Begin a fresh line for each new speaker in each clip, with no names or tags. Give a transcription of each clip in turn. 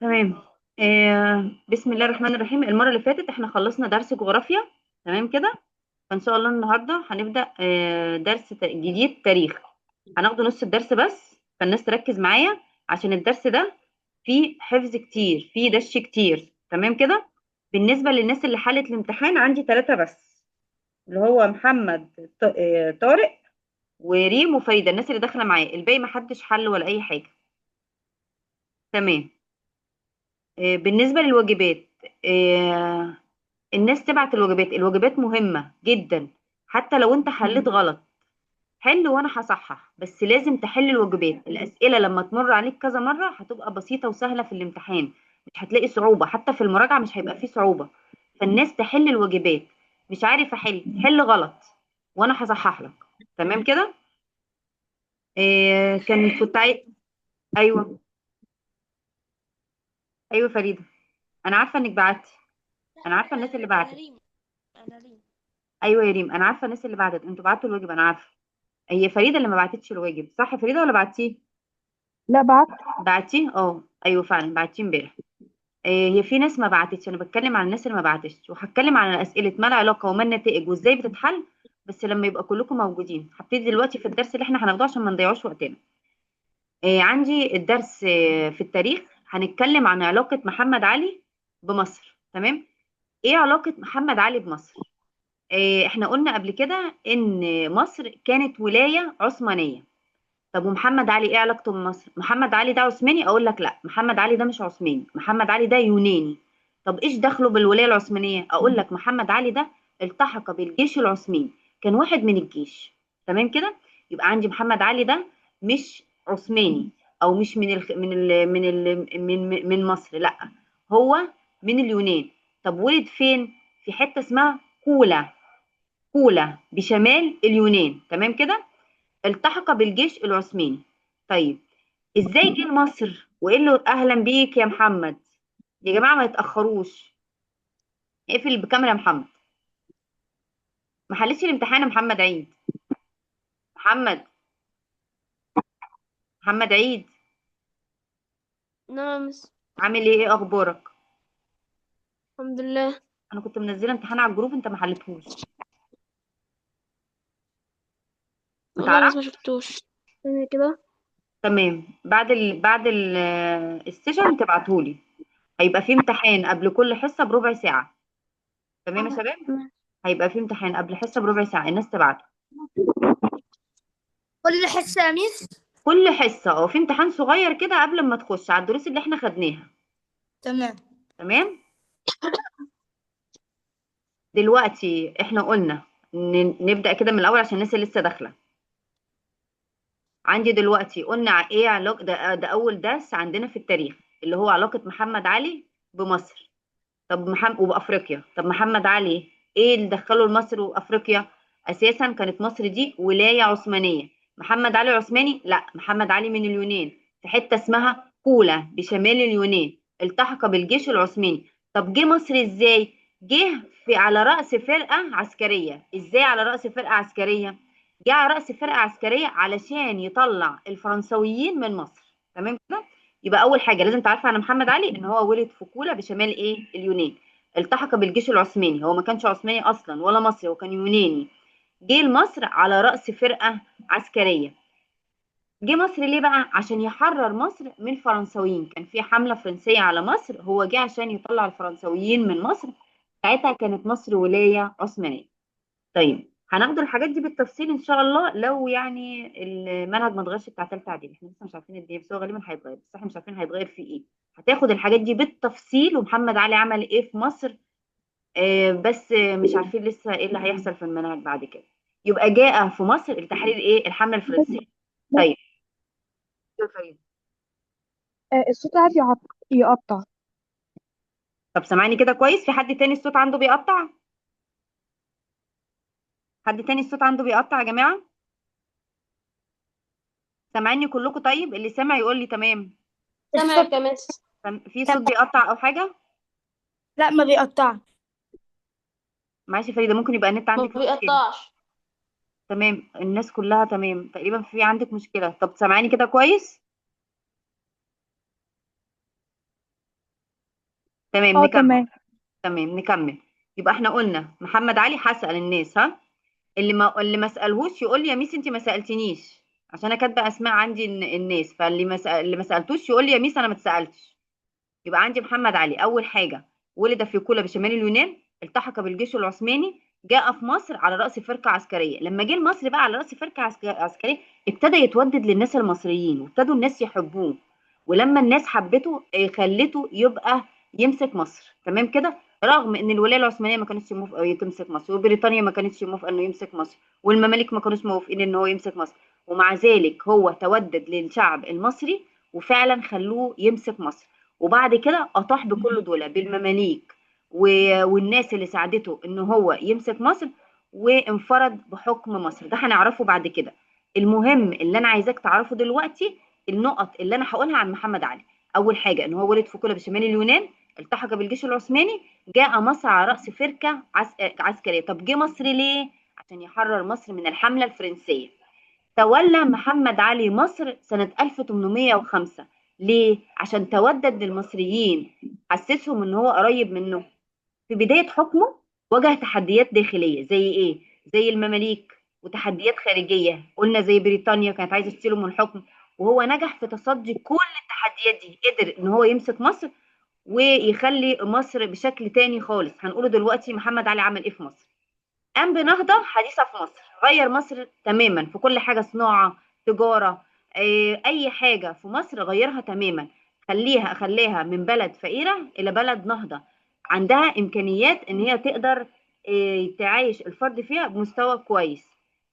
تمام. بسم الله الرحمن الرحيم. المرة اللي فاتت احنا خلصنا درس جغرافيا. تمام كده. فإن شاء الله النهاردة هنبدأ درس جديد تاريخ. هناخده نص الدرس بس، فالناس تركز معايا عشان الدرس ده فيه حفظ كتير، فيه دش كتير. تمام كده. بالنسبة للناس اللي حلت الامتحان عندي ثلاثة بس، اللي هو محمد طارق وريم وفايدة، الناس اللي داخلة معايا. الباقي محدش حل ولا أي حاجة. تمام. بالنسبة للواجبات، آه، الناس تبعت الواجبات. الواجبات مهمة جدا، حتى لو انت حليت غلط حل وانا هصحح، بس لازم تحل الواجبات. الأسئلة لما تمر عليك كذا مرة هتبقى بسيطة وسهلة في الامتحان، مش هتلاقي صعوبة، حتى في المراجعة مش هيبقى فيه صعوبة. فالناس تحل الواجبات. مش عارف حل غلط وانا هصحح لك. تمام كده. كنت ايوه. ايوه فريدة، انا عارفة انك بعتي.
لا،
انا عارفة الناس اللي
انا
بعتت.
ريم. انا ريم.
ايوه يا ريم، انا عارفة الناس اللي بعتت. انتوا بعتوا الواجب، انا عارفة. هي فريدة اللي ما بعتتش الواجب، صح يا فريدة ولا بعتيه؟
لا بعت.
بعتيه، ايوه فعلا بعتيه امبارح. هي في ناس ما بعتتش، انا بتكلم عن الناس اللي ما بعتتش، وهتكلم عن اسئله ما العلاقه وما النتائج وازاي بتتحل، بس لما يبقى كلكم موجودين. هبتدي دلوقتي في الدرس اللي احنا هناخده عشان ما نضيعوش وقتنا. عندي الدرس في التاريخ. هنتكلم عن علاقه محمد علي بمصر. تمام. ايه علاقه محمد علي بمصر؟ احنا قلنا قبل كده ان مصر كانت ولايه عثمانيه. طب ومحمد علي ايه علاقته بمصر؟ محمد علي ده عثماني؟ اقول لك لا، محمد علي ده مش عثماني، محمد علي ده يوناني. طب ايش دخله بالولايه العثمانيه؟ اقول لك محمد علي ده التحق بالجيش العثماني، كان واحد من الجيش. تمام كده. يبقى عندي محمد علي ده مش عثماني، او مش من مصر، لا، هو من اليونان. طب ولد فين؟ في حته اسمها كولا. كولا بشمال اليونان. تمام كده. التحق بالجيش العثماني. طيب، ازاي جه مصر وقال له اهلا بيك يا محمد؟ يا جماعه ما يتاخروش. اقفل الكاميرا يا محمد. ما حلتش الامتحان يا محمد عيد. محمد. محمد عيد.
نعم.
عامل ايه؟ ايه اخبارك؟
الحمد لله.
انا كنت منزله امتحان على الجروب، انت ما حلتهوش. ما
والله بس ما
تعرفش.
شفتوش. ثانية كده.
تمام. بعد ال السيشن تبعتهولي. هيبقى في امتحان قبل كل حصه بربع ساعه. تمام يا شباب. هيبقى في امتحان قبل حصه بربع ساعه، الناس تبعته.
كل حصة يا ميس.
كل حصه في امتحان صغير كده قبل ما تخش على الدروس اللي احنا خدناها.
تمام.
تمام. دلوقتي احنا قلنا نبدأ كده من الأول عشان الناس اللي لسه داخلة. عندي دلوقتي قلنا ايه علاقة ده أول درس عندنا في التاريخ، اللي هو علاقة محمد علي بمصر. طب وبأفريقيا. طب محمد علي ايه اللي دخله لمصر وأفريقيا؟ أساسا كانت مصر دي ولاية عثمانية. محمد علي عثماني؟ لا، محمد علي من اليونان، في حتة اسمها كولا بشمال اليونان، التحق بالجيش العثماني. طب جه مصر ازاي؟ جه على رأس فرقة عسكرية. ازاي على رأس فرقة عسكرية؟ جه على رأس فرقة عسكرية علشان يطلع الفرنسويين من مصر. تمام كده. يبقى أول حاجة لازم تعرفها عن محمد علي إن هو ولد في كولا بشمال إيه؟ اليونان. التحق بالجيش العثماني، هو ما كانش عثماني أصلا ولا مصري، هو كان يوناني. جه لمصر على رأس فرقة عسكرية. جه مصر ليه بقى؟ عشان يحرر مصر من الفرنساويين. كان في حملة فرنسية على مصر، هو جه عشان يطلع الفرنساويين من مصر. ساعتها كانت مصر ولاية عثمانية. طيب هناخد الحاجات دي بالتفصيل ان شاء الله، لو يعني المنهج ما اتغيرش بتاع ثالثه اعدادي. احنا لسه مش عارفين الدنيا، بس هو غالبا هيتغير، بس احنا مش عارفين هيتغير في ايه. هتاخد الحاجات دي بالتفصيل، ومحمد علي عمل ايه في مصر. بس مش عارفين لسه ايه اللي هيحصل في المنهج بعد كده. يبقى جاء في مصر التحرير ايه؟ الحمله الفرنسيه. طيب.
الصوت قاعد يقطع.
طب سامعني كده كويس؟ في حد تاني الصوت عنده بيقطع؟ حد تاني الصوت عنده بيقطع يا جماعه؟ سامعيني كلكم؟ طيب اللي سامع يقول لي تمام.
الصوت
سامعك يا مس.
في
تمام.
صوت بيقطع او حاجه؟
لا ما بيقطع.
معلش يا فريده، ممكن يبقى النت
ما
عندك فيه مشكله.
بيقطعش.
تمام، الناس كلها تمام تقريبا. في عندك مشكله؟ طب سامعاني كده كويس؟ تمام
اه
نكمل.
تمام.
تمام نكمل. يبقى احنا قلنا محمد علي هسأل الناس، ها، اللي ما سألهوش يقول لي يا ميس انت ما سألتنيش، عشان انا كاتبه اسماء عندي الناس، اللي ما سألتوش يقول لي يا ميس انا ما اتسألتش. يبقى عندي محمد علي اول حاجه ولد في كولا بشمال اليونان، التحق بالجيش العثماني، جاء في مصر على رأس فرقة عسكرية. لما جه لمصر بقى على رأس فرقة عسكرية ابتدى يتودد للناس المصريين وابتدوا الناس يحبوه، ولما الناس حبته خلته يبقى يمسك مصر. تمام كده، رغم ان الولايه العثمانيه ما كانتش موافقه تمسك مصر، وبريطانيا ما كانتش موافقه انه يمسك مصر، والمماليك ما كانوش موافقين ان هو يمسك مصر، ومع ذلك هو تودد للشعب المصري وفعلا خلوه يمسك مصر. وبعد كده اطاح بكل دول بالمماليك والناس اللي ساعدته ان هو يمسك مصر، وانفرد بحكم مصر. ده هنعرفه بعد كده. المهم اللي انا عايزاك تعرفه دلوقتي النقط اللي انا هقولها عن محمد علي. اول حاجه ان هو ولد في كولا بشمال اليونان، التحق بالجيش العثماني، جاء مصر على راس فرقه عسكريه. طب جه مصر ليه؟ عشان يحرر مصر من الحمله الفرنسيه. تولى محمد علي مصر سنة 1805. ليه؟ عشان تودد للمصريين، حسسهم ان هو قريب منه. في بداية حكمه واجه تحديات داخلية زي ايه؟ زي المماليك، وتحديات خارجية قلنا زي بريطانيا كانت عايزة تشيله من الحكم، وهو نجح في تصدي كل التحديات دي، قدر ان هو يمسك مصر ويخلي مصر بشكل تاني خالص. هنقوله دلوقتي محمد علي عمل ايه في مصر. قام بنهضة حديثة في مصر، غير مصر تماما في كل حاجة، صناعة، تجارة، أي حاجة في مصر غيرها تماما. خليها من بلد فقيرة إلى بلد نهضة، عندها إمكانيات إن هي تقدر تعيش الفرد فيها بمستوى كويس.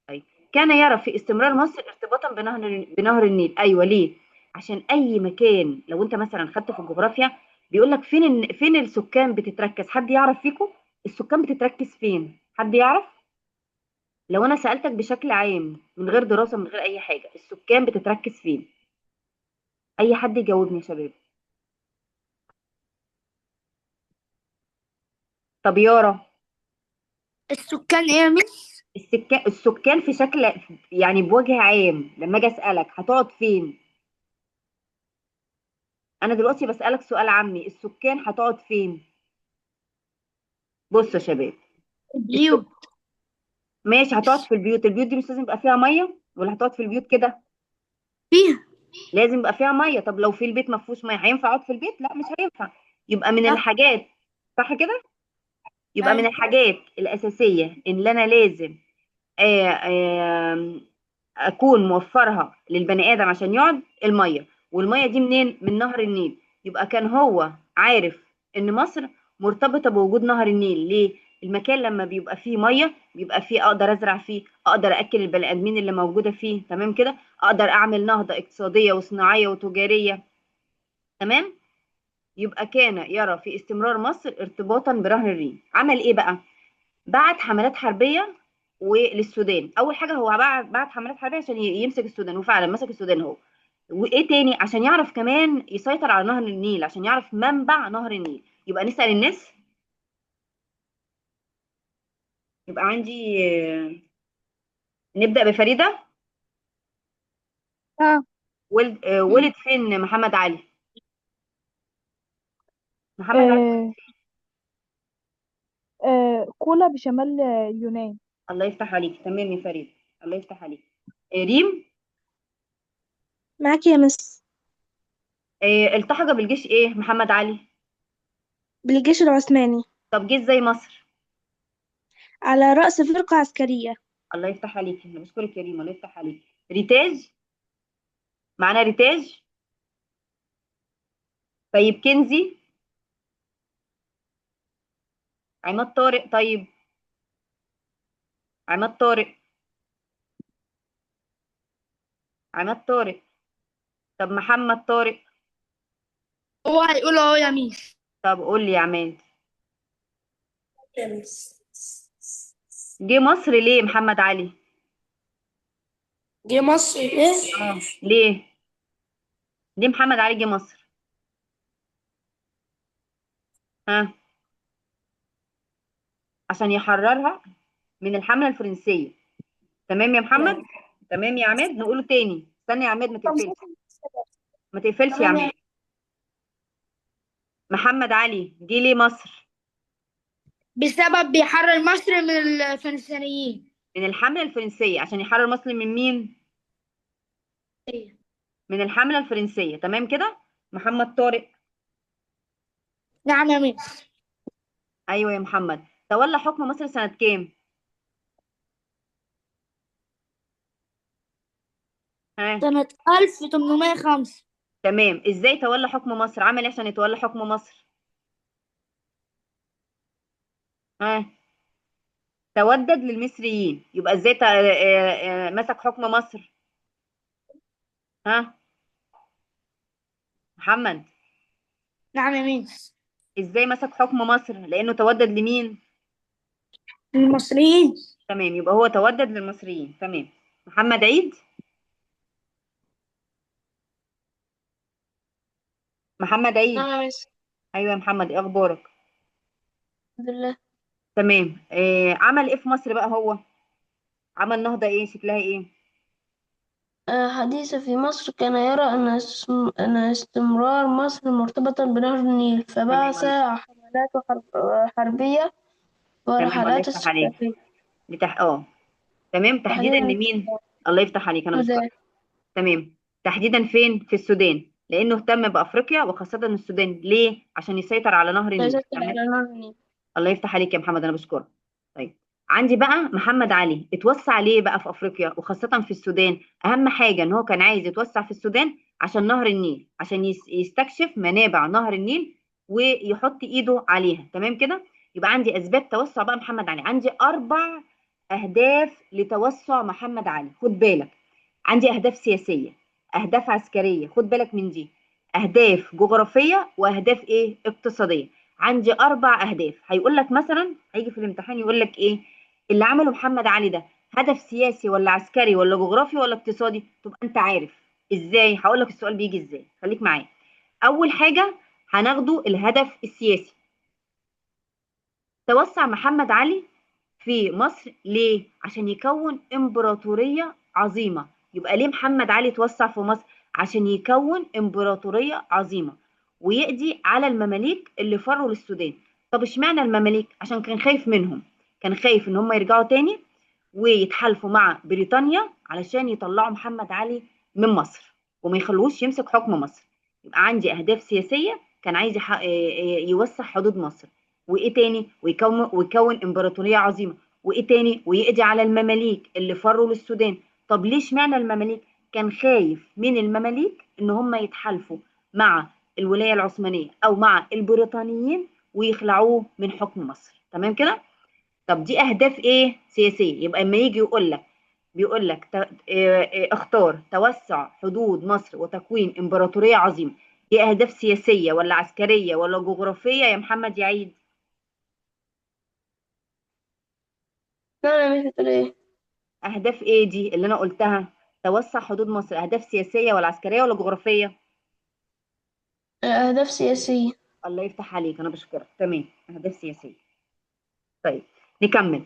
طيب، كان يرى في استمرار مصر ارتباطا بنهر النيل. أيوة، ليه؟ عشان أي مكان، لو أنت مثلا خدت في الجغرافيا بيقول لك فين السكان بتتركز. حد يعرف فيكم السكان بتتركز فين؟ حد يعرف؟ لو انا سألتك بشكل عام من غير دراسة من غير اي حاجة، السكان بتتركز فين؟ اي حد يجاوبني يا شباب. طب يارا،
السكان ايه يا مس؟
السكان في شكل، يعني بوجه عام لما اجي اسألك هتقعد فين؟ انا دلوقتي بسألك سؤال عامي، السكان هتقعد فين؟ بصوا يا شباب، السك...
البيوت.
ماشي، هتقعد في البيوت. البيوت دي مش لازم يبقى فيها مية، ولا هتقعد في البيوت كده؟
فيها.
لازم يبقى فيها مية. طب لو في البيت ما فيهوش مية هينفع اقعد في البيت؟ لا، مش هينفع. يبقى من
صح.
الحاجات، صح كده، يبقى من
ايوه.
الحاجات الأساسية اللي أنا لازم آه، آه، أكون موفرها للبني آدم عشان يقعد، المية. والمية دي منين؟ من نهر النيل. يبقى كان هو عارف إن مصر مرتبطة بوجود نهر النيل. ليه؟ المكان لما بيبقى فيه مية بيبقى فيه أقدر أزرع فيه، أقدر أكل البني آدمين اللي موجودة فيه، تمام كده، أقدر أعمل نهضة اقتصادية وصناعية وتجارية. تمام. يبقى كان يرى في استمرار مصر ارتباطا برهن الرين. عمل إيه بقى؟ بعت حملات حربيه وللسودان. اول حاجه هو بعت حملات حربيه عشان يمسك السودان، وفعلا مسك السودان هو. وايه تاني؟ عشان يعرف كمان يسيطر على نهر النيل، عشان يعرف منبع نهر النيل. يبقى نسأل الناس. يبقى عندي نبدأ بفريدة.
اه.
ولد فين محمد علي؟ محمد علي ولد
آه،
فين؟
كولا بشمال اليونان.
الله يفتح عليك، تمام يا فريدة، الله يفتح عليك. ريم،
معاكي يا مس.
التحق بالجيش ايه محمد علي؟
بالجيش العثماني
طب جه ازاي مصر؟
على رأس فرقة عسكرية.
الله يفتح عليك، انا بشكرك يا ريم، الله يفتح عليك. ريتاج، معانا ريتاج. طيب كنزي، عماد طارق. طيب عماد طارق، عماد طارق. طب محمد طارق.
هو هيقول اهو يا ميس.
طب قول لي يا عماد،
يا ميس.
جه مصر ليه محمد علي؟
جه مصر ايه؟
اه ليه؟ ليه محمد علي جه مصر؟ ها؟ عشان يحررها من الحملة الفرنسية. تمام يا محمد؟ تمام يا عماد، نقوله تاني. استنى يا عماد، ما تقفلش، ما تقفلش يا
تمام
عماد.
يا
محمد علي جه ليه مصر؟
بسبب بيحرر مصر من الفرنسيين.
من الحملة الفرنسية. عشان يحرر مصر من مين؟ من الحملة الفرنسية. تمام كده. محمد طارق.
نعم يا ميس.
ايوه يا محمد. تولى حكم مصر سنة كام؟ ها.
سنة 1805.
تمام. ازاي تولى حكم مصر؟ عمل ايه عشان يتولى حكم مصر؟ ها. تودد للمصريين. يبقى ازاي مسك حكم مصر؟ ها. محمد.
نعم يا ميس.
ازاي مسك حكم مصر؟ لانه تودد لمين؟
المصريين.
تمام. يبقى هو تودد للمصريين. تمام. محمد عيد. محمد عيد.
نعم يا مس.
ايوه يا محمد، ايه اخبارك؟
الحمد لله.
تمام. عمل ايه في مصر بقى هو؟ عمل نهضة ايه؟ شكلها ايه؟
حديث في مصر كان يرى أن استمرار مصر مرتبطا بنهر النيل، فبعث
تمام.
حملات حربية
تمام. الله
ورحلات
يفتح عليك.
استكشافية.
تمام. تحديدا
تحديدا
لمين؟ الله يفتح عليك، انا بشكرك.
السودان.
تمام. تحديدا فين؟ في السودان، لانه اهتم بافريقيا وخاصه السودان. ليه؟ عشان يسيطر على نهر
لا
النيل.
يسيطر
تمام.
على نهر النيل.
الله يفتح عليك يا محمد، انا بشكرك. طيب. عندي بقى محمد علي اتوسع ليه بقى في افريقيا وخاصه في السودان؟ اهم حاجه ان هو كان عايز يتوسع في السودان عشان نهر النيل، عشان يستكشف منابع نهر النيل ويحط ايده عليها. تمام كده. يبقى عندي اسباب توسع بقى محمد علي. عندي 4 اهداف لتوسع محمد علي. خد بالك. عندي اهداف سياسيه، اهداف عسكريه، خد بالك من دي، اهداف جغرافيه، واهداف ايه؟ اقتصاديه. عندي 4 اهداف. هيقول لك مثلا، هيجي في الامتحان يقول لك ايه اللي عمله محمد علي ده؟ هدف سياسي ولا عسكري ولا جغرافي ولا اقتصادي؟ تبقى انت عارف. ازاي؟ هقول لك السؤال بيجي ازاي، خليك معايا. اول حاجه هناخده الهدف السياسي. توسع محمد علي في مصر ليه؟ عشان يكون امبراطورية عظيمة. يبقى ليه محمد علي توسع في مصر؟ عشان يكون امبراطورية عظيمة ويقضي على المماليك اللي فروا للسودان. طب اشمعنى المماليك؟ عشان كان خايف منهم. كان خايف ان هم يرجعوا تاني ويتحالفوا مع بريطانيا علشان يطلعوا محمد علي من مصر وما يخلوش يمسك حكم مصر. يبقى عندي اهداف سياسية. كان عايز يوسع حدود مصر. وايه تاني؟ ويكون امبراطوريه عظيمه. وايه تاني؟ ويقضي على المماليك اللي فروا للسودان. طب ليش معنى المماليك؟ كان خايف من المماليك ان هم يتحالفوا مع الولايه العثمانيه او مع البريطانيين ويخلعوه من حكم مصر. تمام كده. طب دي اهداف ايه؟ سياسيه. يبقى اما يجي يقول لك، بيقول لك اختار توسع حدود مصر وتكوين امبراطوريه عظيمه. دي اهداف سياسيه ولا عسكريه ولا جغرافيه يا محمد يعيد؟
نعم يا مس، بتقول ايه؟
اهداف ايه دي اللي انا قلتها؟ توسع حدود مصر، اهداف سياسيه ولا عسكريه ولا جغرافيه؟
أهداف سياسية.
الله يفتح عليك، انا بشكرك. تمام. اهداف سياسيه. طيب. نكمل.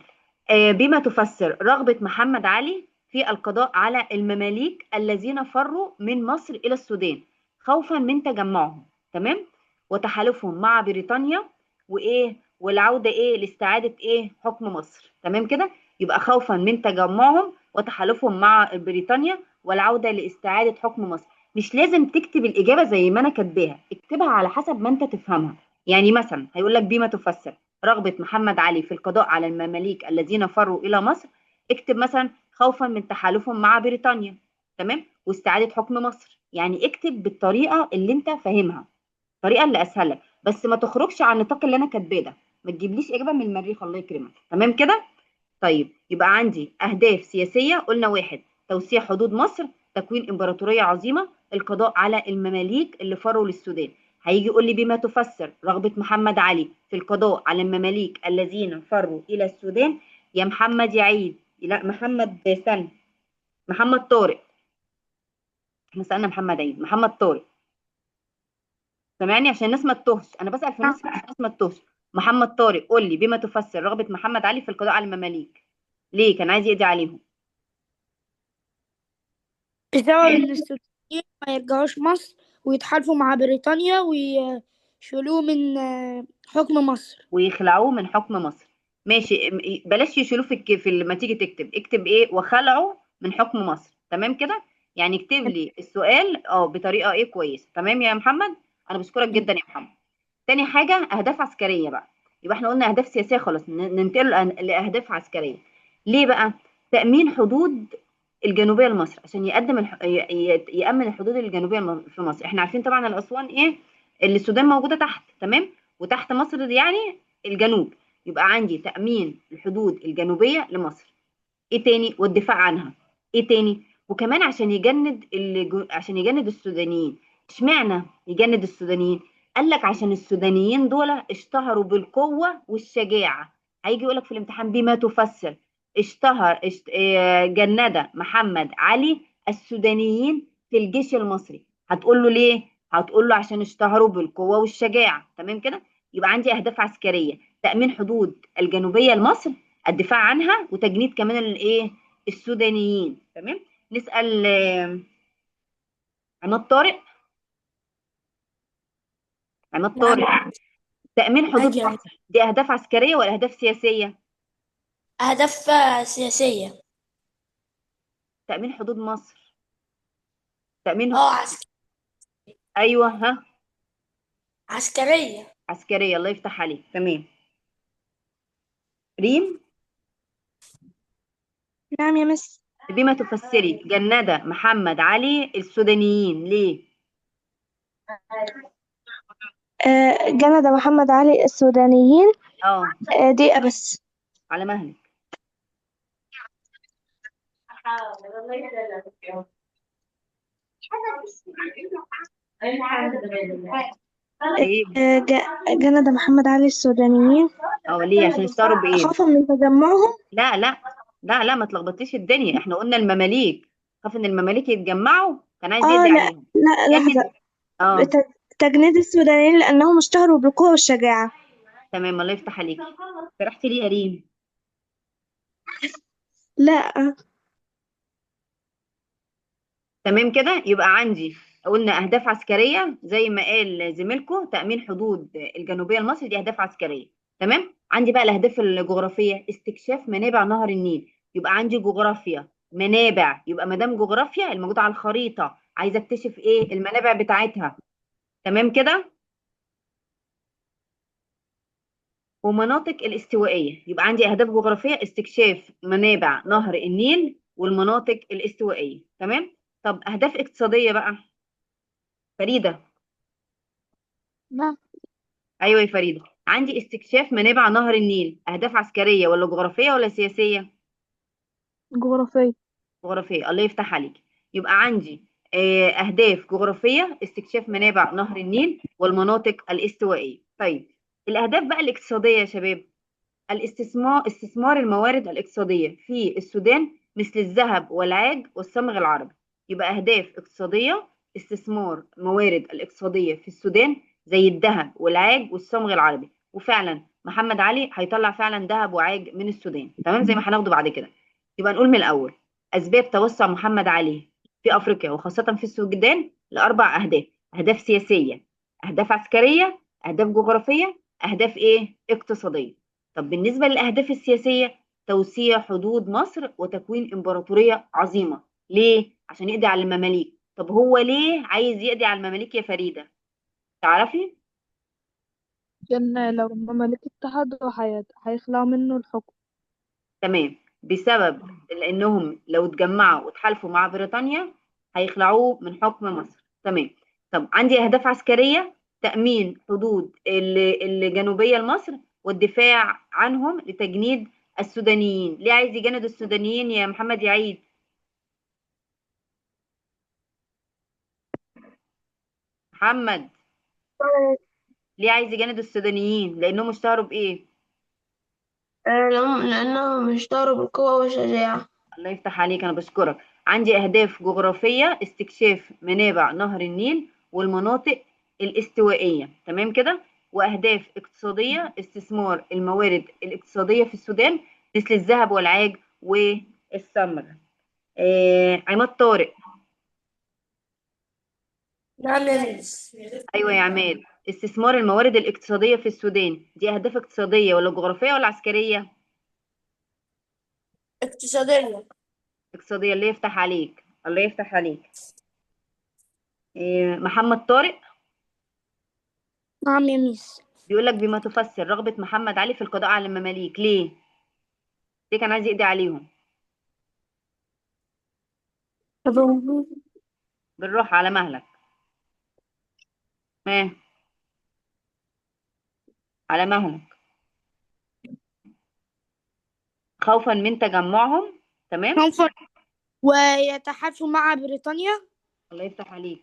بما تفسر رغبه محمد علي في القضاء على المماليك الذين فروا من مصر الى السودان خوفا من تجمعهم. تمام. وتحالفهم مع بريطانيا وايه والعوده ايه لاستعاده ايه حكم مصر. تمام كده. يبقى خوفا من تجمعهم وتحالفهم مع بريطانيا والعوده لاستعاده حكم مصر. مش لازم تكتب الاجابه زي ما انا كاتباها، اكتبها على حسب ما انت تفهمها. يعني مثلا هيقول لك بما تفسر رغبة محمد علي في القضاء على المماليك الذين فروا إلى مصر، اكتب مثلا خوفا من تحالفهم مع بريطانيا. تمام. واستعادة حكم مصر. يعني اكتب بالطريقة اللي انت فاهمها، الطريقة اللي أسهل لك، بس ما تخرجش عن النطاق اللي أنا كاتباه ده. ما تجيبليش إجابة من المريخ، الله يكرمك. تمام كده. طيب. يبقى عندي أهداف سياسية. قلنا 1 توسيع حدود مصر، تكوين إمبراطورية عظيمة، القضاء على المماليك اللي فروا للسودان. هيجي يقول لي بما تفسر رغبة محمد علي في القضاء على المماليك الذين فروا إلى السودان. يا محمد يعيد. لا محمد سن. محمد طارق. احنا سألنا محمد عيد. محمد طارق. سامعني؟ عشان الناس ما تتوهش، انا بسأل في النص عشان الناس ما تتوهش. محمد طارق قول لي بما تفسر رغبة محمد علي في القضاء على المماليك. ليه كان عايز يقضي عليهم؟
بسبب إن السودانيين ما يرجعوش مصر ويتحالفوا مع بريطانيا شلوه من حكم مصر.
ويخلعوه من حكم مصر. ماشي، بلاش يشيلوه لما تيجي تكتب، اكتب ايه؟ وخلعوا من حكم مصر. تمام كده؟ يعني اكتب لي السؤال بطريقه ايه كويسه. تمام يا محمد؟ انا بشكرك جدا يا محمد. تاني حاجه اهداف عسكريه بقى. يبقى احنا قلنا اهداف سياسيه، خلاص ننتقل لاهداف عسكريه. ليه بقى؟ تامين حدود الجنوبيه لمصر، عشان يامن الحدود الجنوبيه في مصر. احنا عارفين طبعا الاسوان ايه، اللي السودان موجوده تحت، تمام، وتحت مصر يعني الجنوب. يبقى عندي تأمين الحدود الجنوبية لمصر. ايه تاني؟ والدفاع عنها. ايه تاني؟ وكمان عشان عشان يجند السودانيين. اشمعنى يجند السودانيين؟ قال لك عشان السودانيين دول اشتهروا بالقوة والشجاعة. هيجي يقول لك في الامتحان بما تفسر جند محمد علي السودانيين في الجيش المصري. هتقول له ليه؟ هتقول له عشان اشتهروا بالقوة والشجاعة. تمام كده؟ يبقى عندي أهداف عسكرية: تأمين حدود الجنوبية لمصر، الدفاع عنها، وتجنيد كمان الايه، السودانيين. تمام. نسأل عماد طارق. عماد
نعم.
طارق، تأمين حدود
أجي يا مس.
مصر دي أهداف عسكرية ولا أهداف سياسية؟
أهداف سياسية.
تأمين حدود مصر، تأمين.
اه عسك...
أيوه، ها.
عسكرية.
عسكرية، الله يفتح عليك. تمام. ريم،
نعم يا مس.
بما تفسري جند محمد علي السودانيين ليه؟
جند محمد علي السودانيين.
اه،
دقيقة بس.
على مهلك. طيب.
جند محمد علي السودانيين
ليه؟ عشان اشتهروا بإيه؟
خوفا من تجمعهم.
لا لا، لا لا، ما تلخبطيش الدنيا. احنا قلنا المماليك، خاف ان المماليك يتجمعوا، كان عايز يقضي
لا
عليهم.
لا، لحظة.
جند. اه،
تجنيد السودانيين لأنهم اشتهروا بالقوة والشجاعة.
تمام، الله يفتح عليك. فرحتي ليه يا ريم؟
لا.
تمام كده. يبقى عندي قلنا اهداف عسكريه زي ما قال زميلكم، تامين حدود الجنوبيه لمصر دي اهداف عسكريه. تمام. عندي بقى الاهداف الجغرافيه: استكشاف منابع نهر النيل. يبقى عندي جغرافيا، منابع. يبقى ما دام جغرافيا الموجوده على الخريطه، عايزه اكتشف ايه؟ المنابع بتاعتها. تمام كده. ومناطق الاستوائيه. يبقى عندي اهداف جغرافيه: استكشاف منابع نهر النيل والمناطق الاستوائيه. تمام. طب اهداف اقتصاديه بقى، فريده.
نعم.
ايوه يا فريده. عندي استكشاف منابع نهر النيل، اهداف عسكريه ولا جغرافيه ولا سياسيه؟
جغرافية.
جغرافيه، الله يفتح عليك. يبقى عندي اهداف جغرافيه: استكشاف منابع نهر النيل والمناطق الاستوائيه. طيب، الاهداف بقى الاقتصاديه يا شباب: استثمار الموارد الاقتصاديه في السودان مثل الذهب والعاج والصمغ العربي. يبقى اهداف اقتصاديه: استثمار الموارد الاقتصاديه في السودان زي الذهب والعاج والصمغ العربي. وفعلا محمد علي هيطلع فعلا ذهب وعاج من السودان، تمام، زي ما هناخده بعد كده. يبقى نقول من الاول: اسباب توسع محمد علي في افريقيا وخاصه في السودان لاربع اهداف: اهداف سياسيه، اهداف عسكريه، اهداف جغرافيه، اهداف ايه، اقتصاديه. طب بالنسبه للاهداف السياسيه: توسيع حدود مصر وتكوين امبراطوريه عظيمه. ليه؟ عشان يقضي على المماليك. طب هو ليه عايز يقضي على المماليك يا فريده؟ تعرفي؟
عشان لو المماليك اتحدوا هيخلعوا منه الحكم.
تمام، بسبب لانهم لو اتجمعوا وتحالفوا مع بريطانيا هيخلعوه من حكم مصر. تمام. طب عندي اهداف عسكريه: تامين حدود الجنوبيه لمصر والدفاع عنهم لتجنيد السودانيين. ليه عايز يجند السودانيين يا محمد يعيد؟ محمد، ليه عايز يجند السودانيين؟ لانهم اشتهروا بايه؟
لأنهم اشتهروا بالقوة والشجاعة.
الله يفتح عليك، انا بشكرك. عندي اهداف جغرافيه: استكشاف منابع نهر النيل والمناطق الاستوائيه. تمام كده. واهداف اقتصاديه: استثمار الموارد الاقتصاديه في السودان مثل الذهب والعاج والسمر. عماد طارق،
نعم يا ميس.
ايوه يا عماد. استثمار الموارد الاقتصاديه في السودان دي اهداف اقتصاديه ولا جغرافيه ولا عسكريه؟
اقتصادية.
اقتصاديه. اللي يفتح عليك، الله يفتح عليك. محمد طارق
نعم يا ميس.
بيقول لك بما تفسر رغبه محمد علي في القضاء على المماليك ليه؟ ليه كان عايز يقضي عليهم؟ بالراحه على مهلك. ها، على مهلك. خوفا من تجمعهم. تمام.
كونفورت. ويتحالفوا مع بريطانيا
الله يفتح عليك.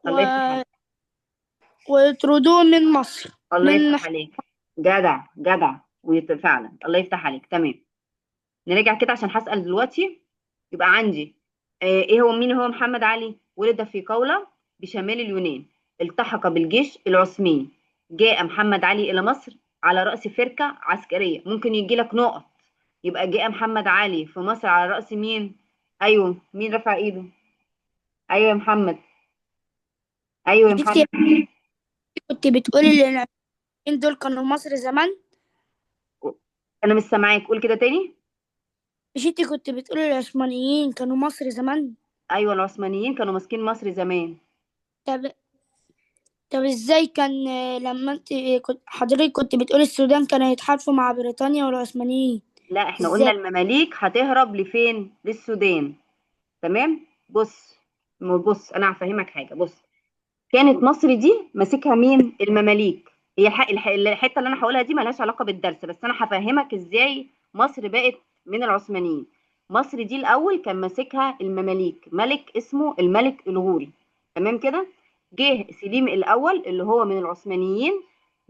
الله يفتح
و...
عليك.
ويطردوه من مصر.
الله
من
يفتح عليك. جدع جدع. فعلا الله يفتح عليك. تمام. نرجع كده عشان هسأل دلوقتي. يبقى عندي ايه هو مين هو محمد علي؟ ولد في قولة بشمال اليونان. التحق بالجيش العثماني. جاء محمد علي إلى مصر على رأس فرقة عسكرية. ممكن يجي لك نقط. يبقى جاء محمد علي في مصر على رأس مين؟ ايوه، مين رفع ايده؟ ايوه يا محمد. ايوه يا
مش انت
محمد.
كنت بتقولي ان العلمانيين دول كانوا مصر زمان؟
انا مش سامعاك، قول كده تاني.
مش انت كنت بتقولي العثمانيين كانوا مصر زمان؟
ايوه، العثمانيين كانوا ماسكين مصر زمان.
طب طب ازاي كان لما انت حضرتك كنت بتقولي السودان كانوا يتحالفوا مع بريطانيا والعثمانيين؟
لا، احنا قلنا
ازاي؟
المماليك هتهرب لفين؟ للسودان. تمام. بص انا هفهمك حاجه. بص، كانت مصر دي ماسكها مين؟ المماليك. هي الحته اللي انا هقولها دي ملهاش علاقه بالدرس، بس انا هفهمك ازاي مصر بقت من العثمانيين. مصر دي الاول كان ماسكها المماليك، ملك اسمه الملك الغوري. تمام كده. جه سليم الاول اللي هو من العثمانيين،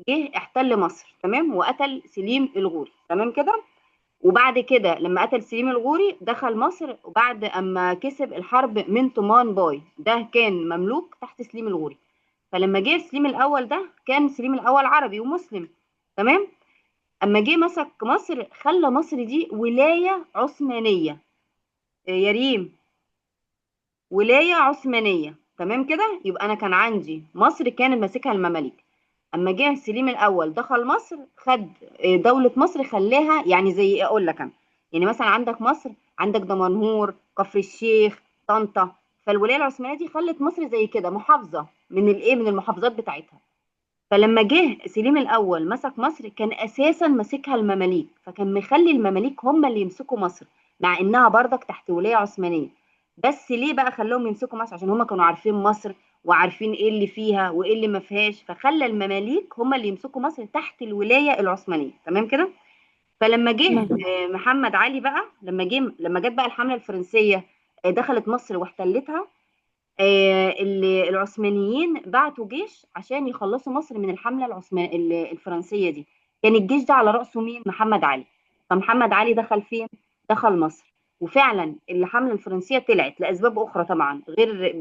جه احتل مصر. تمام. وقتل سليم الغوري. تمام كده. وبعد كده لما قتل سليم الغوري دخل مصر، وبعد اما كسب الحرب من طومان باي، ده كان مملوك تحت سليم الغوري. فلما جه سليم الاول ده، كان سليم الاول عربي ومسلم. تمام. اما جه مسك مصر خلى مصر دي ولايه عثمانيه. يا ريم، ولايه عثمانيه. تمام كده. يبقى انا كان عندي مصر كانت ماسكها المماليك. اما جه سليم الاول دخل مصر، خد دوله مصر خلاها يعني زي إيه اقول لك انا. يعني مثلا عندك مصر، عندك دمنهور، كفر الشيخ، طنطا. فالولايه العثمانيه دي خلت مصر زي كده محافظه من الايه، من المحافظات بتاعتها. فلما جه سليم الاول مسك مصر كان اساسا ماسكها المماليك، فكان مخلي المماليك هم اللي يمسكوا مصر، مع انها برضك تحت ولايه عثمانيه. بس ليه بقى خلاهم يمسكوا مصر؟ عشان هم كانوا عارفين مصر وعارفين ايه اللي فيها وايه اللي ما فيهاش، فخلى المماليك هم اللي يمسكوا مصر تحت الولايه العثمانيه. تمام كده. فلما جه
تمام.
محمد علي بقى، لما جت بقى الحمله الفرنسيه دخلت مصر واحتلتها. العثمانيين بعتوا جيش عشان يخلصوا مصر من الحملة الفرنسية دي. كان الجيش ده على رأسه مين؟ محمد علي. فمحمد علي دخل فين؟ دخل مصر. وفعلا الحملة الفرنسية طلعت لأسباب أخرى طبعا غير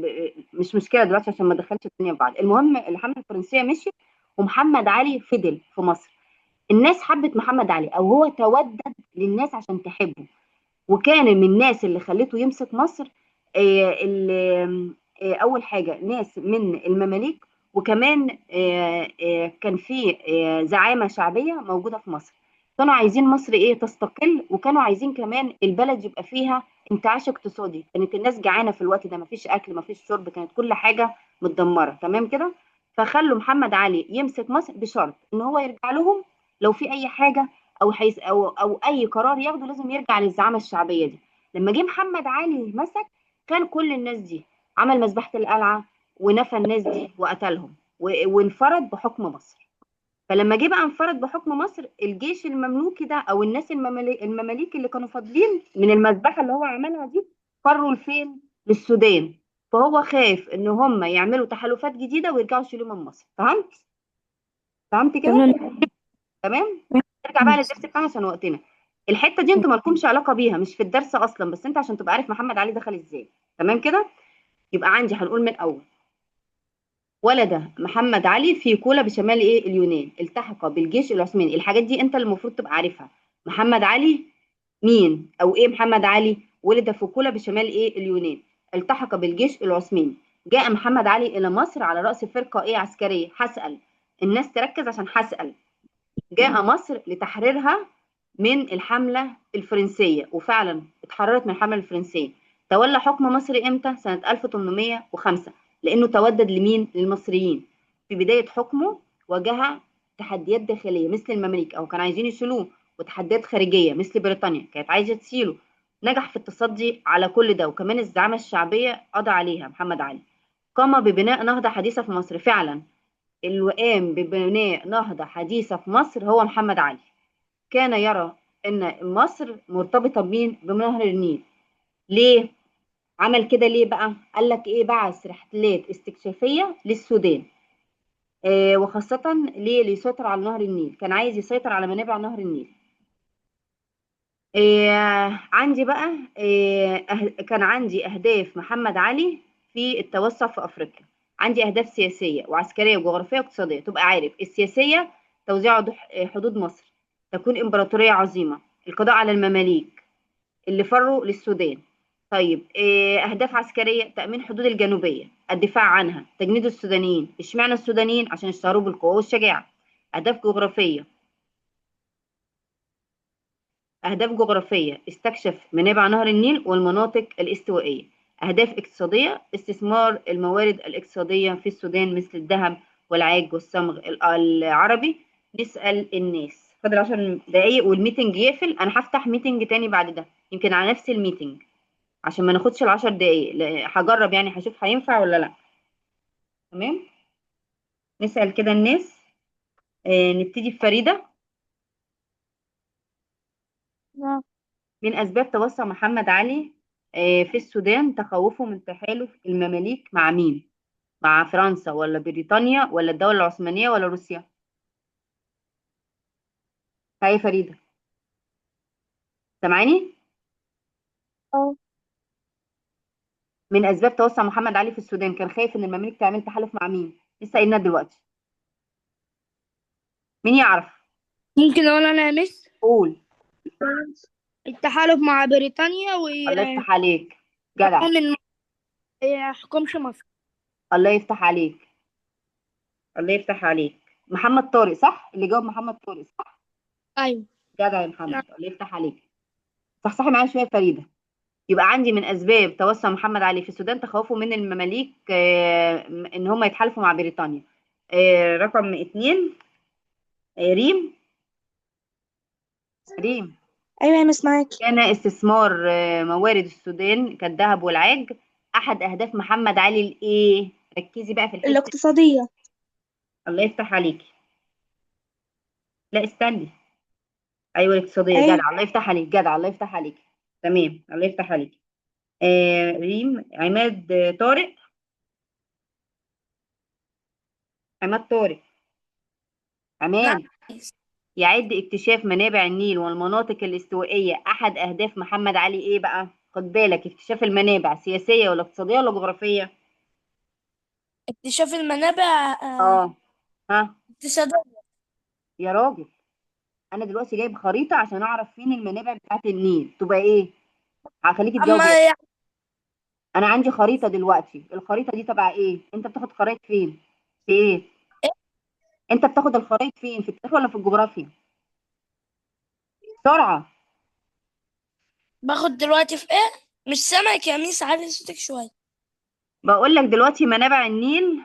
مش مشكلة دلوقتي عشان ما دخلش الدنيا في بعض. المهم الحملة الفرنسية مشيت ومحمد علي فضل في مصر. الناس حبت محمد علي، أو هو تودد للناس عشان تحبه. وكان من الناس اللي خلته يمسك مصر اول حاجه ناس من المماليك. وكمان كان في زعامه شعبيه موجوده في مصر. كانوا عايزين مصر ايه؟ تستقل. وكانوا عايزين كمان البلد يبقى فيها انتعاش اقتصادي. كانت الناس جعانه في الوقت ده، مفيش اكل مفيش شرب، كانت كل حاجه متدمره. تمام كده. فخلوا محمد علي يمسك مصر بشرط ان هو يرجع لهم لو في اي حاجه، او اي قرار ياخده لازم يرجع للزعامه الشعبيه دي. لما جه محمد علي مسك، كان كل الناس دي عمل مذبحه القلعه ونفى الناس دي وقتلهم وانفرد بحكم مصر. فلما جه بقى انفرد بحكم مصر، الجيش المملوكي ده او الناس المماليك اللي كانوا فاضلين من المذبحه اللي هو عملها دي فروا لفين؟ للسودان. فهو خاف ان هم يعملوا تحالفات جديده ويرجعوا يشيلوا من مصر. فهمت كده؟
تمام.
تمام. نرجع بقى للدرس بتاعنا عشان وقتنا. الحته دي انتوا مالكمش علاقه بيها، مش في الدرس اصلا، بس انت عشان تبقى عارف محمد علي دخل ازاي. تمام كده. يبقى عندي هنقول من اول. ولد محمد علي في كولا بشمال ايه اليونان. التحق بالجيش العثماني. الحاجات دي انت المفروض تبقى عارفها. محمد علي مين او ايه؟ محمد علي ولد في كولا بشمال ايه اليونان. التحق بالجيش العثماني. جاء محمد علي إلى مصر على رأس فرقة إيه عسكرية. هسأل الناس تركز عشان هسأل. جاء مصر لتحريرها من الحملة الفرنسية، وفعلا اتحررت من الحملة الفرنسية. تولى حكم مصر إمتى؟ سنة 1805، لأنه تودد لمين؟ للمصريين. في بداية حكمه واجه تحديات داخلية مثل المماليك، أو كانوا عايزين يشيلوه، وتحديات خارجية مثل بريطانيا كانت عايزة تشيله. نجح في التصدي على كل ده، وكمان الزعامة الشعبية قضى عليها محمد علي. قام ببناء نهضة حديثة في مصر فعلا. اللي قام ببناء نهضة حديثة في مصر هو محمد علي. كان يرى ان مصر مرتبطة بمين؟ بنهر النيل. ليه؟ عمل كده ليه بقى؟ قال لك ايه؟ بعث رحلات استكشافية للسودان، وخاصة ليه؟ ليسيطر على نهر النيل. كان عايز يسيطر على منابع نهر النيل. عندي بقى كان عندي أهداف محمد علي في التوسع في أفريقيا. عندي أهداف سياسية وعسكرية وجغرافية واقتصادية. تبقى عارف السياسية: توزيع حدود مصر، تكون إمبراطورية عظيمة، القضاء على المماليك اللي فروا للسودان. طيب أهداف عسكرية: تأمين حدود الجنوبية، الدفاع عنها، تجنيد السودانيين. اشمعنى السودانيين؟ عشان اشتهروا بالقوة والشجاعة. أهداف جغرافية: أهداف جغرافية: استكشف منابع نهر النيل والمناطق الاستوائية. أهداف اقتصادية: استثمار الموارد الاقتصادية في السودان مثل الذهب والعاج والصمغ العربي. نسأل الناس. فاضل 10 دقايق والميتنج يقفل. أنا هفتح ميتنج تاني بعد ده، يمكن على نفس الميتنج، عشان ما ناخدش العشر دقايق. هجرب يعني، هشوف هينفع ولا لا. تمام. نسأل كده الناس. نبتدي بفريدة.
نعم.
من أسباب توسع محمد علي في السودان تخوفه من تحالف المماليك مع مين؟ مع فرنسا ولا بريطانيا ولا الدولة العثمانية ولا روسيا؟ هاي فريدة، سامعاني؟
اه.
من أسباب توسع محمد علي في السودان كان خايف إن المماليك تعمل تحالف مع مين؟ لسه قايلنا دلوقتي. مين يعرف؟
ممكن اقول انا يا مس؟
قول.
التحالف مع بريطانيا
الله يفتح عليك، جدع.
ومن يحكمش مصر.
الله يفتح عليك، الله يفتح عليك. محمد طارق صح؟ اللي جاوب محمد طارق صح؟
ايوه.
جدع يا
نعم.
محمد، الله يفتح عليك. صحصحي معايا شوية فريدة. يبقى عندي من اسباب توسع محمد علي في السودان تخوفه من المماليك ان هم يتحالفوا مع بريطانيا. رقم 2. ريم. ريم.
أيوة يا مس معاكي.
كان استثمار موارد السودان كالذهب والعاج احد اهداف محمد علي الايه؟ ركزي بقى في الحته.
الاقتصادية.
الله يفتح عليكي. لا استني. ايوه الاقتصاديه،
أيوة.
جدع، الله يفتح عليك، جدع، الله يفتح عليك. تمام، الله يفتح عليك. ريم. عماد طارق. عماد طارق.
نعم.
عماد. يعد اكتشاف منابع النيل والمناطق الاستوائية أحد أهداف محمد علي إيه بقى؟ خد بالك، اكتشاف المنابع سياسية ولا اقتصادية ولا جغرافية؟
اكتشاف المنابع
آه. ها.
اقتصادية.
يا راجل، أنا دلوقتي جايب خريطة عشان أعرف فين المنابع بتاعت النيل، تبقى إيه؟ هخليكي تجاوبي.
اما يعني
أنا عندي خريطة دلوقتي، الخريطة دي تبع إيه؟ أنت بتاخد خرايط فين؟ في إيه؟ أنت بتاخد الخرايط فين؟ في التاريخ ولا في الجغرافيا؟ بسرعة.
باخد دلوقتي في ايه؟ مش سامعك يا ميس، عالي صوتك شوية.
بقول لك دلوقتي منابع النيل.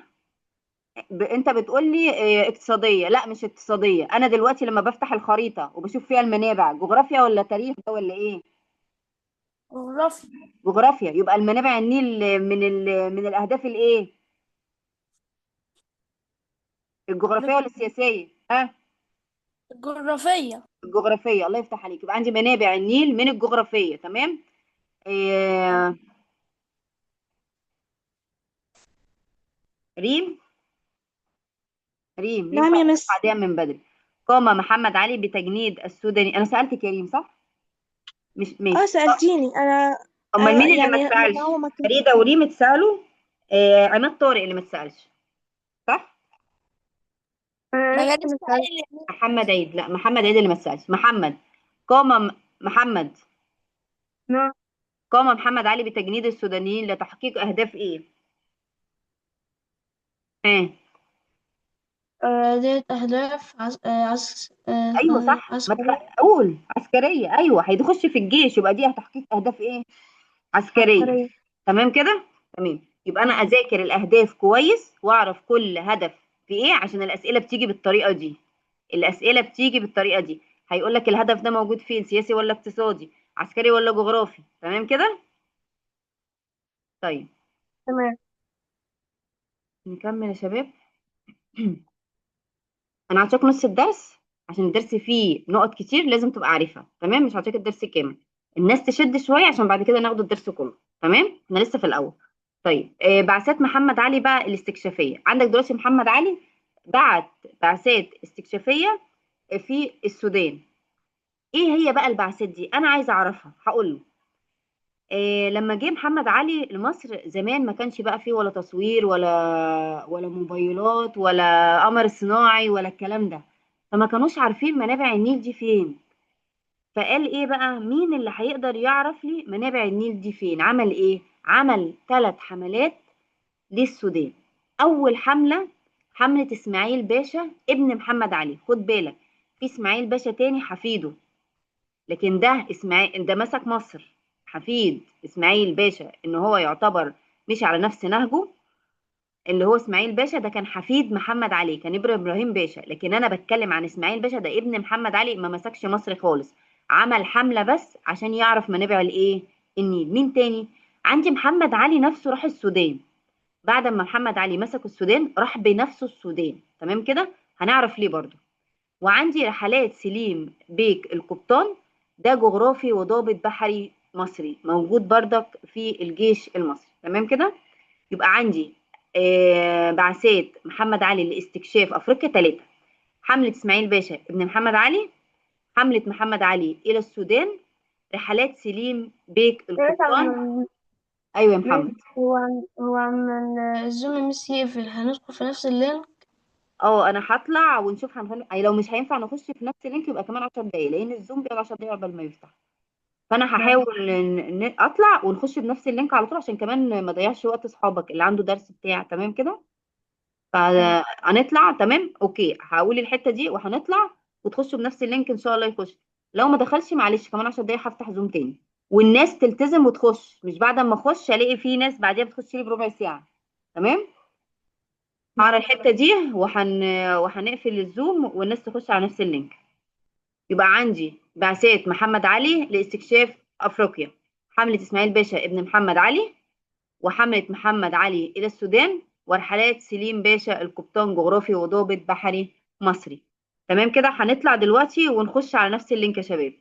انت بتقول لي اقتصاديه. لا مش اقتصاديه. انا دلوقتي لما بفتح الخريطه وبشوف فيها المنابع، جغرافيا ولا تاريخ ده ولا ايه؟
جغرافيا.
جغرافيا. يبقى المنابع النيل من الاهداف الايه؟ الجغرافيه ولا السياسيه؟ ها.
جغرافية.
الجغرافيه، الله يفتح عليك. يبقى عندي منابع النيل من الجغرافيه. تمام. آه، ريم. ريم
نعم
ينفع
يا
ترفع
مس.
ايديها من بدري. قام محمد علي بتجنيد السوداني. انا سالتك يا ريم صح؟ مش
اه
ماشي.
سألتيني أنا.
امال مين اللي ما
يعني
اتسالش؟
لما هو ما كان.
فريده وريم اتسالوا. عماد طارق اللي ما اتسالش صح.
ما
أنا
انا
لسه
لسه
مسألة.
قايل.
محمد عيد. لا محمد عيد اللي ما اتسالش. محمد. قام محمد.
نعم.
قام محمد علي بتجنيد السودانيين لتحقيق اهداف ايه؟ ها.
ديت أهداف
ايوه صح، ما
عسكرية.
اقول عسكريه، ايوه هيخش في الجيش، يبقى دي تحقيق اهداف ايه؟ عسكريه.
عسكرية.
تمام كده. تمام، يبقى انا اذاكر الاهداف كويس واعرف كل هدف في ايه، عشان الاسئله بتيجي بالطريقه دي. الاسئله بتيجي بالطريقه دي. هيقول لك الهدف ده موجود فين، سياسي ولا اقتصادي، عسكري ولا جغرافي. تمام كده. طيب
تمام.
نكمل يا شباب. انا هعطيك نص الدرس، عشان الدرس فيه نقط كتير لازم تبقى عارفها. تمام، مش هعطيك الدرس كامل. الناس تشد شويه عشان بعد كده ناخد الدرس كله. تمام، احنا لسه في الاول. طيب بعثات محمد علي بقى الاستكشافيه. عندك دلوقتي محمد علي بعت بعثات استكشافيه في السودان. ايه هي بقى البعثات دي؟ انا عايزه اعرفها. هقول له لما جه محمد علي لمصر زمان، ما كانش بقى فيه ولا تصوير ولا موبايلات ولا قمر صناعي ولا الكلام ده، فما كانوش عارفين منابع النيل دي فين. فقال ايه بقى، مين اللي هيقدر يعرف لي منابع النيل دي فين؟ عمل ايه؟ عمل 3 حملات للسودان. اول حملة حملة اسماعيل باشا ابن محمد علي. خد بالك، في اسماعيل باشا تاني حفيده، لكن ده اسماعيل ده مسك مصر. حفيد اسماعيل باشا ان هو يعتبر مشي على نفس نهجه، اللي هو اسماعيل باشا ده كان حفيد محمد علي، كان ابراهيم باشا. لكن انا بتكلم عن اسماعيل باشا ده ابن محمد علي، ما مسكش مصر خالص. عمل حملة بس عشان يعرف منابع الايه، النيل. مين تاني؟ عندي محمد علي نفسه راح السودان. بعد ما محمد علي مسك السودان راح بنفسه السودان. تمام كده، هنعرف ليه برضو. وعندي رحلات سليم بيك القبطان، ده جغرافي وضابط بحري مصري موجود بردك في الجيش المصري. تمام كده. يبقى عندي بعثات محمد علي لاستكشاف افريقيا 3: حملة اسماعيل باشا ابن محمد علي، حملة محمد علي الى السودان، رحلات سليم بيك
دلوقتي
القبطان. ايوه يا محمد.
هو عم الزوم مش يقفل، هندخل في نفس اللينك.
اه انا هطلع ونشوف أي لو مش هينفع نخش في نفس اللينك يبقى كمان 10 دقايق، لان الزوم بيقعد 10 دقايق قبل ما يفتح. فانا هحاول اطلع ونخش بنفس اللينك على طول، عشان كمان ما ضيعش وقت اصحابك اللي عنده درس بتاع. تمام كده. فهنطلع. تمام اوكي، هقول الحته دي وهنطلع وتخشوا بنفس اللينك ان شاء الله يخش. لو ما دخلش معلش كمان 10 دقايق هفتح زوم تاني. والناس تلتزم وتخش، مش بعد ما اخش الاقي في ناس بعديها بتخش لي بربع ساعه. تمام. على الحته دي وهنقفل الزوم والناس تخش على نفس اللينك. يبقى عندي بعثات محمد علي لاستكشاف افريقيا، حمله اسماعيل باشا ابن محمد علي، وحملة محمد علي إلى السودان، ورحلات سليم باشا القبطان جغرافي وضابط بحري مصري. تمام كده، هنطلع دلوقتي ونخش على نفس اللينك يا شباب.